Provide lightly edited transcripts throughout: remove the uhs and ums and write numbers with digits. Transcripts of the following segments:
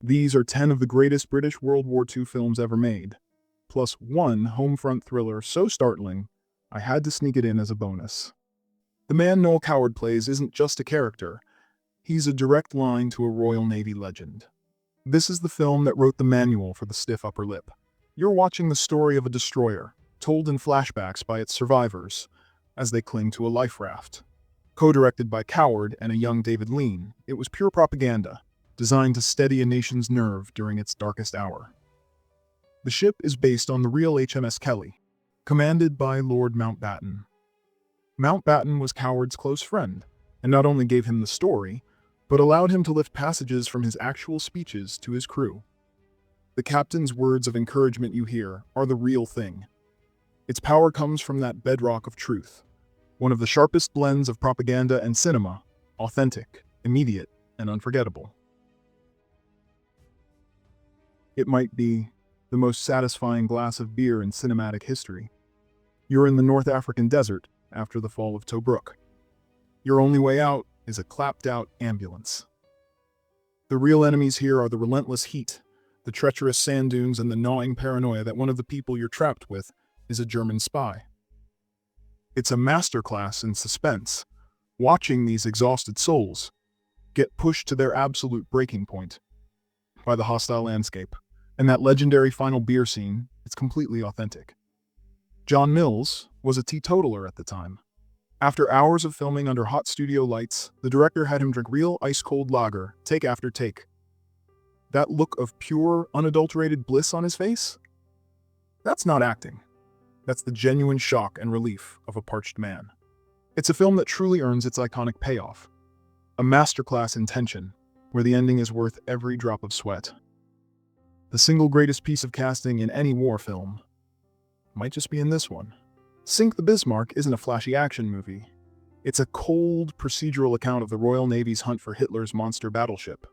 These are 10 of the greatest British World War II films ever made, plus one home front thriller so startling, I had to sneak it in as a bonus. The man Noel Coward plays isn't just a character, he's a direct line to a Royal Navy legend. This is the film that wrote the manual for the stiff upper lip. You're watching the story of a destroyer, told in flashbacks by its survivors, as they cling to a life raft. Co-directed by Coward and a young David Lean, it was pure propaganda, designed to steady a nation's nerve during its darkest hour. The ship is based on the real HMS Kelly, commanded by Lord Mountbatten. Mountbatten was Coward's close friend, and not only gave him the story, but allowed him to lift passages from his actual speeches to his crew. The captain's words of encouragement you hear are the real thing. Its power comes from that bedrock of truth, one of the sharpest blends of propaganda and cinema, authentic, immediate, and unforgettable. It might be the most satisfying glass of beer in cinematic history. You're in the North African desert after the fall of Tobruk. Your only way out is a clapped-out ambulance. The real enemies here are the relentless heat, the treacherous sand dunes, and the gnawing paranoia that one of the people you're trapped with is a German spy. It's a masterclass in suspense, watching these exhausted souls get pushed to their absolute breaking point by the hostile landscape. And that legendary final beer scene, it's completely authentic. John Mills was a teetotaler at the time. After hours of filming under hot studio lights, the director had him drink real ice-cold lager, take after take. That look of pure, unadulterated bliss on his face? That's not acting. That's the genuine shock and relief of a parched man. It's a film that truly earns its iconic payoff. A masterclass in tension, where the ending is worth every drop of sweat. The single greatest piece of casting in any war film might just be in this one. Sink the Bismarck isn't a flashy action movie. It's a cold, procedural account of the Royal Navy's hunt for Hitler's monster battleship.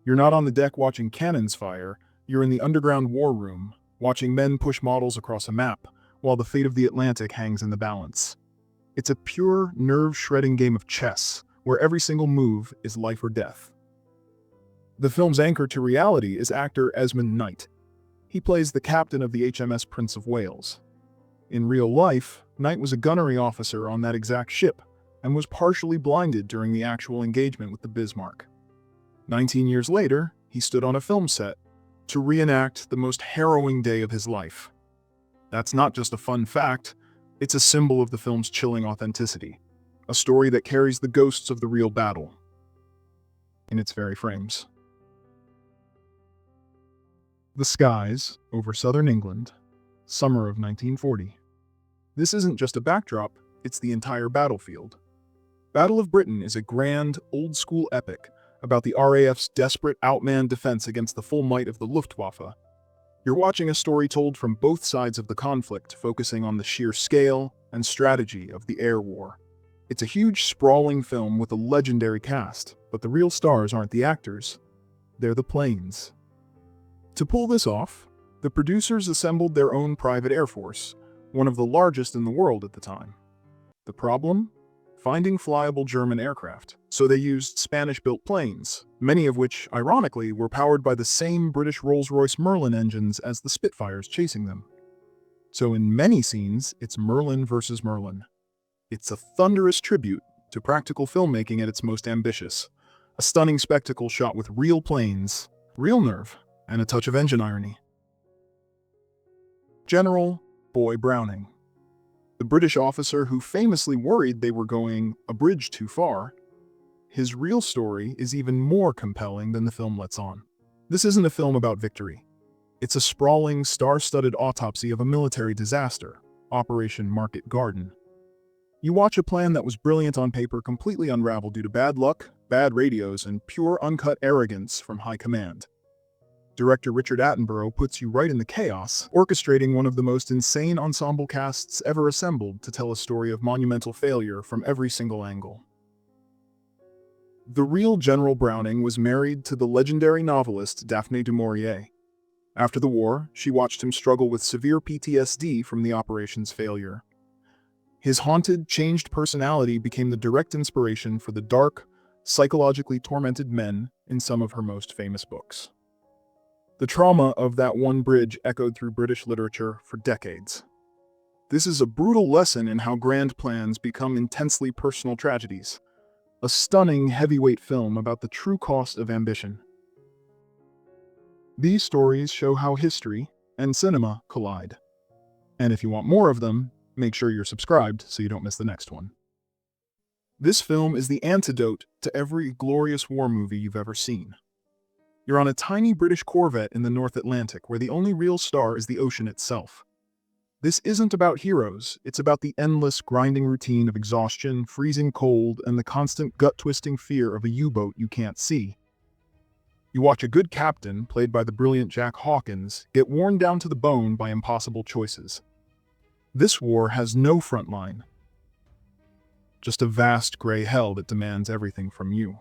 You're not on the deck watching cannons fire, you're in the underground war room, watching men push models across a map, while the fate of the Atlantic hangs in the balance. It's a pure, nerve-shredding game of chess, where every single move is life or death. The film's anchor to reality is actor Esmond Knight. He plays the captain of the HMS Prince of Wales. In real life, Knight was a gunnery officer on that exact ship and was partially blinded during the actual engagement with the Bismarck. 19 years later, he stood on a film set to reenact the most harrowing day of his life. That's not just a fun fact, it's a symbol of the film's chilling authenticity, a story that carries the ghosts of the real battle in its very frames. The skies over southern England, summer of 1940. This isn't just a backdrop, it's the entire battlefield. Battle of Britain is a grand, old-school epic about the RAF's desperate outmanned defense against the full might of the Luftwaffe. You're watching a story told from both sides of the conflict, focusing on the sheer scale and strategy of the air war. It's a huge, sprawling film with a legendary cast, but the real stars aren't the actors, they're the planes. To pull this off, the producers assembled their own private air force, one of the largest in the world at the time. The problem? Finding flyable German aircraft. So they used Spanish-built planes, many of which, ironically, were powered by the same British Rolls-Royce Merlin engines as the Spitfires chasing them. So in many scenes, it's Merlin versus Merlin. It's a thunderous tribute to practical filmmaking at its most ambitious. A stunning spectacle shot with real planes, real nerve, and a touch of engine irony. General Boy Browning. The British officer who famously worried they were going a bridge too far. His real story is even more compelling than the film lets on. This isn't a film about victory. It's a sprawling, star-studded autopsy of a military disaster, Operation Market Garden. You watch a plan that was brilliant on paper completely unravel due to bad luck, bad radios, and pure uncut arrogance from high command. Director Richard Attenborough puts you right in the chaos, orchestrating one of the most insane ensemble casts ever assembled to tell a story of monumental failure from every single angle. The real General Browning was married to the legendary novelist Daphne du Maurier. After the war, she watched him struggle with severe PTSD from the operation's failure. His haunted, changed personality became the direct inspiration for the dark, psychologically tormented men in some of her most famous books. The trauma of that one bridge echoed through British literature for decades. This is a brutal lesson in how grand plans become intensely personal tragedies. A stunning heavyweight film about the true cost of ambition. These stories show how history and cinema collide. And if you want more of them, make sure you're subscribed so you don't miss the next one. This film is the antidote to every glorious war movie you've ever seen. You're on a tiny British corvette in the North Atlantic where the only real star is the ocean itself. This isn't about heroes, it's about the endless, grinding routine of exhaustion, freezing cold, and the constant gut-twisting fear of a U-boat you can't see. You watch a good captain, played by the brilliant Jack Hawkins, get worn down to the bone by impossible choices. This war has no front line. Just a vast gray hell that demands everything from you.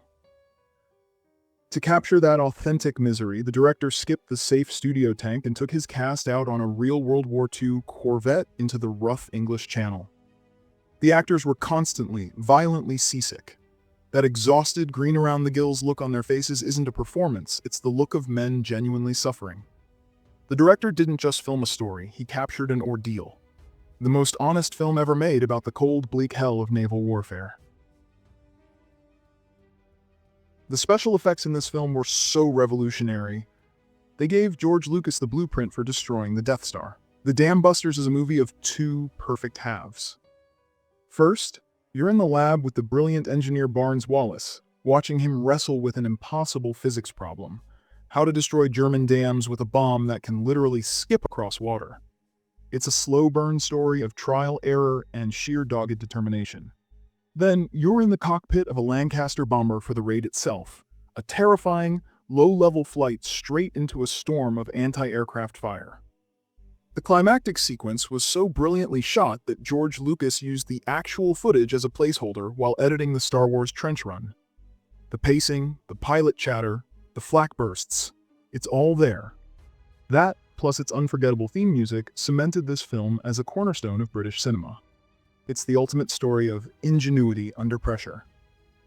To capture that authentic misery, the director skipped the safe studio tank and took his cast out on a real World War II corvette into the rough English Channel. The actors were constantly, violently seasick. That exhausted, green-around-the-gills look on their faces isn't a performance, it's the look of men genuinely suffering. The director didn't just film a story, he captured an ordeal. The most honest film ever made about the cold, bleak hell of naval warfare. The special effects in this film were so revolutionary. They gave George Lucas the blueprint for destroying the Death Star. The Dam Busters is a movie of two perfect halves. First, you're in the lab with the brilliant engineer Barnes Wallis, watching him wrestle with an impossible physics problem: how to destroy German dams with a bomb that can literally skip across water. It's a slow burn story of trial, error, and sheer dogged determination. Then, you're in the cockpit of a Lancaster bomber for the raid itself, a terrifying, low-level flight straight into a storm of anti-aircraft fire. The climactic sequence was so brilliantly shot that George Lucas used the actual footage as a placeholder while editing the Star Wars trench run. The pacing, the pilot chatter, the flak bursts, it's all there. That, plus its unforgettable theme music, cemented this film as a cornerstone of British cinema. It's the ultimate story of ingenuity under pressure.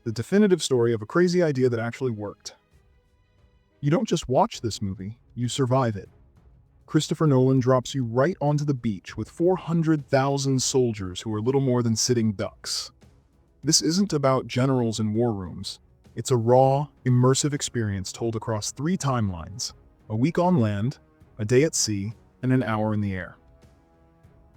The definitive story of a crazy idea that actually worked. You don't just watch this movie, you survive it. Christopher Nolan drops you right onto the beach with 400,000 soldiers who are little more than sitting ducks. This isn't about generals in war rooms. It's a raw, immersive experience told across 3 timelines: a week on land, a day at sea, and an hour in the air.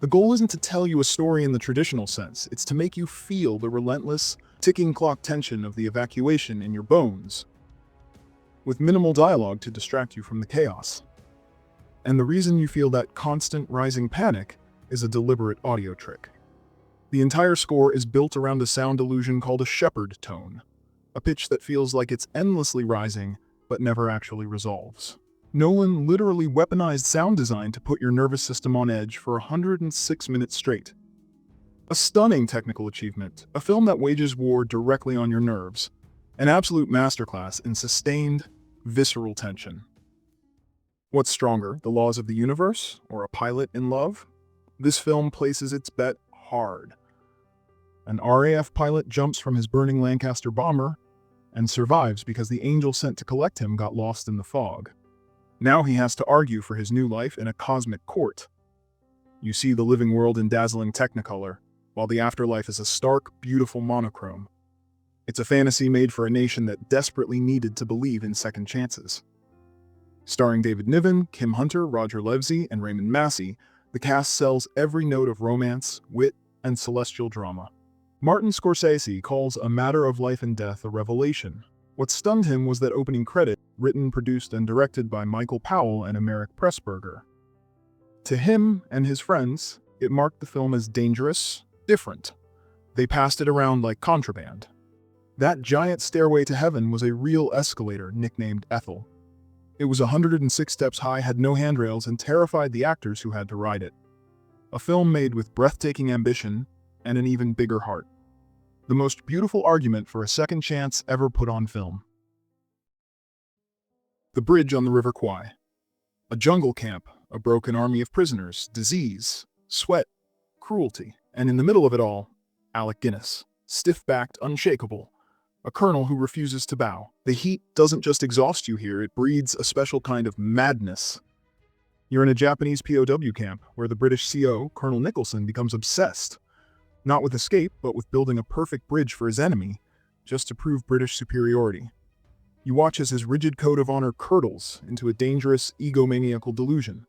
The goal isn't to tell you a story in the traditional sense, it's to make you feel the relentless, ticking clock tension of the evacuation in your bones, with minimal dialogue to distract you from the chaos. And the reason you feel that constant rising panic is a deliberate audio trick. The entire score is built around a sound illusion called a shepherd tone, a pitch that feels like it's endlessly rising, but never actually resolves. Nolan literally weaponized sound design to put your nervous system on edge for 106 minutes straight. A stunning technical achievement, a film that wages war directly on your nerves, an absolute masterclass in sustained, visceral tension. What's stronger, the laws of the universe or a pilot in love? This film places its bet hard. An RAF pilot jumps from his burning Lancaster bomber and survives because the angel sent to collect him got lost in the fog. Now he has to argue for his new life in a cosmic court. You see the living world in dazzling technicolor, while the afterlife is a stark, beautiful monochrome. It's a fantasy made for a nation that desperately needed to believe in second chances. Starring David Niven, Kim Hunter, Roger Livesey, and Raymond Massey, the cast sells every note of romance, wit, and celestial drama. Martin Scorsese calls A Matter of Life and Death a revelation. What stunned him was that opening credit, written, produced, and directed by Michael Powell and Emeric Pressburger. To him and his friends, it marked the film as dangerous, different. They passed it around like contraband. That giant stairway to heaven was a real escalator nicknamed Ethel. It was 106 steps high, had no handrails, and terrified the actors who had to ride it. A film made with breathtaking ambition and an even bigger heart. The most beautiful argument for a second chance ever put on film. The bridge on the River Kwai. A jungle camp, a broken army of prisoners, disease, sweat, cruelty, and in the middle of it all, Alec Guinness, stiff-backed, unshakable, a colonel who refuses to bow. The heat doesn't just exhaust you here, it breeds a special kind of madness. You're in a Japanese POW camp where the British CO, Colonel Nicholson, becomes obsessed, not with escape, but with building a perfect bridge for his enemy, just to prove British superiority. You watch as his rigid code of honor curdles into a dangerous, egomaniacal delusion,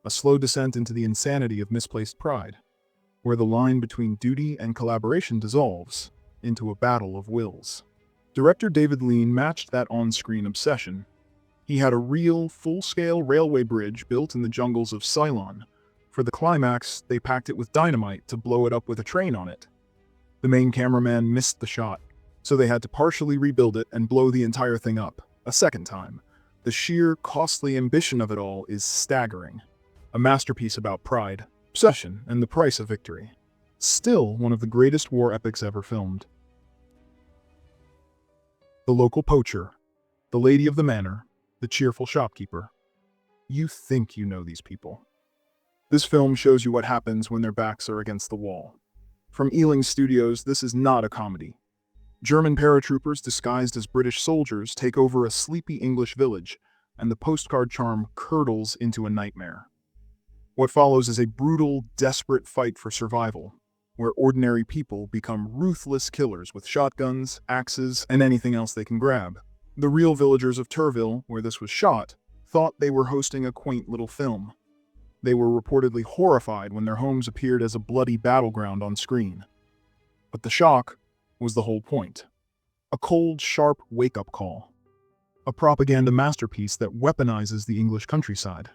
a slow descent into the insanity of misplaced pride, where the line between duty and collaboration dissolves into a battle of wills. Director David Lean matched that on-screen obsession. He had a real, full-scale railway bridge built in the jungles of Ceylon. For the climax, they packed it with dynamite to blow it up with a train on it. The main cameraman missed the shot, so they had to partially rebuild it and blow the entire thing up a second time. The sheer, costly ambition of it all is staggering. A masterpiece about pride, obsession, and the price of victory. Still one of the greatest war epics ever filmed. The local poacher, the lady of the manor, the cheerful shopkeeper. You think you know these people. This film shows you what happens when their backs are against the wall. From Ealing Studios, this is not a comedy. German paratroopers disguised as British soldiers take over a sleepy English village, and the postcard charm curdles into a nightmare. What follows is a brutal, desperate fight for survival, where ordinary people become ruthless killers with shotguns, axes, and anything else they can grab. The real villagers of Turville, where this was shot, thought they were hosting a quaint little film. They were reportedly horrified when their homes appeared as a bloody battleground on screen. But the shock was the whole point. A cold, sharp wake-up call. A propaganda masterpiece that weaponizes the English countryside.